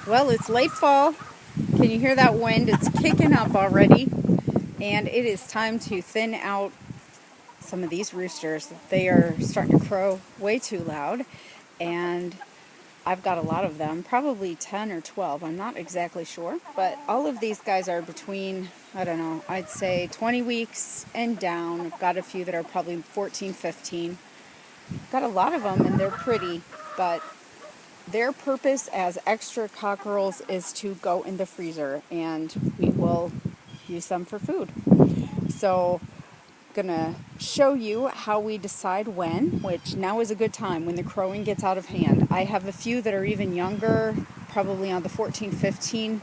Well, it's late fall. Can you hear that wind? It's kicking up already. And it is time to thin out some of these roosters. They are starting to crow way too loud. And I've got a lot of them, probably 10 or 12. I'm not exactly sure. But all of these guys are between, I don't know, I'd say 20 weeks and down. I've got a few that are probably 14, 15. Got a lot of them and they're pretty, but their purpose as extra cockerels is to go in the freezer and we will use them for food. So I'm gonna show you how we decide when, which now is a good time when the crowing gets out of hand. I have a few that are even younger, probably on the 14, 15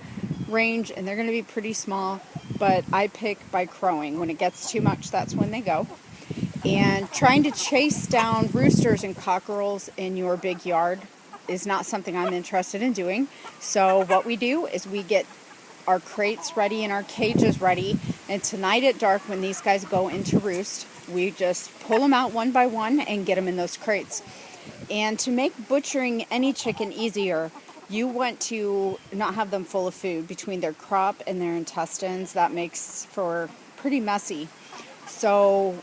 range, and they're gonna be pretty small, but I pick by crowing. When it gets too much, that's when they go. And trying to chase down roosters and cockerels in your big yard is not something I'm interested in doing. So what we do is we get our crates ready and our cages ready. And tonight at dark, when these guys go into roost, we just pull them out one by one and get them in those crates. And to make butchering any chicken easier, you want to not have them full of food between their crop and their intestines. That makes for pretty messy. So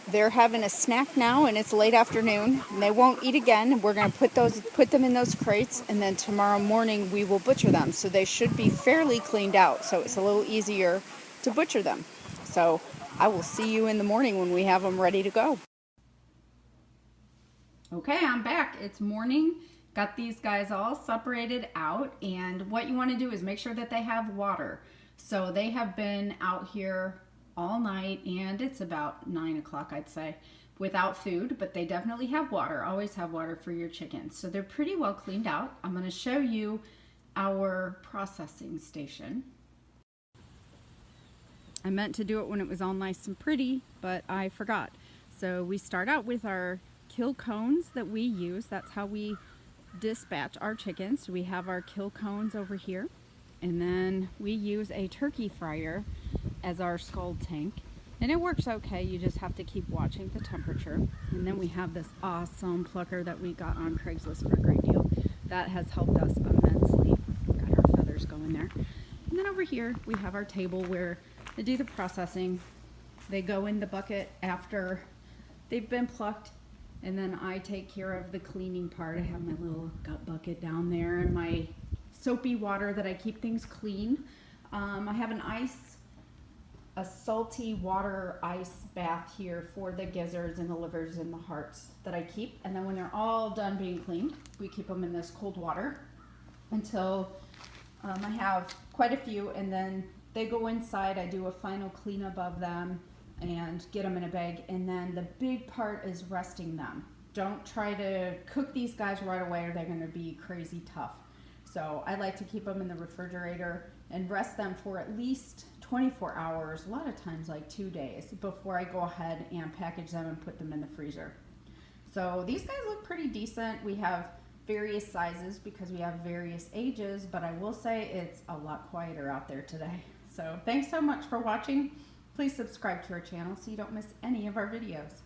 they're having a snack now and it's late afternoon and they won't eat again. We're going to put them in those crates, and then tomorrow morning we will butcher them. So they should be fairly cleaned out, so it's a little easier to butcher them. So I will see you in the morning when we have them ready to go. Okay, I'm back. It's morning. Got these guys all separated out, and what you want to do is make sure that they have water. So they have been out here all night, and it's about 9 o'clock, I'd say, without food, but they definitely have water. Always have water for your chickens. So they're pretty well cleaned out. I'm going to show you our processing station. I meant to do it when it was all nice and pretty, but I forgot. So we start out with our kill cones that we use. That's how we dispatch our chickens. We have our kill cones over here, and then we use a turkey fryer as our scald tank, and it works okay. You just have to keep watching the temperature. And then we have this awesome plucker that we got on Craigslist for a great deal. That has helped us immensely. Got our feathers going there. And then over here we have our table where they do the processing. They go in the bucket after they've been plucked, and then I take care of the cleaning part. I have my little gut bucket down there and my soapy water that I keep things clean. I have a salty water ice bath here for the gizzards and the livers and the hearts that I keep. And then when they're all done being cleaned, we keep them in this cold water until I have quite a few, and then they go inside. I do a final cleanup of them and get them in a bag, and then the big part is resting them. Don't try to cook these guys right away or they're going to be crazy tough. So I like to keep them in the refrigerator and rest them for at least 24 hours, a lot of times like 2 days, before I go ahead and package them and put them in the freezer. So these guys look pretty decent. We have various sizes because we have various ages, but I will say it's a lot quieter out there today. So thanks so much for watching. Please subscribe to our channel so you don't miss any of our videos.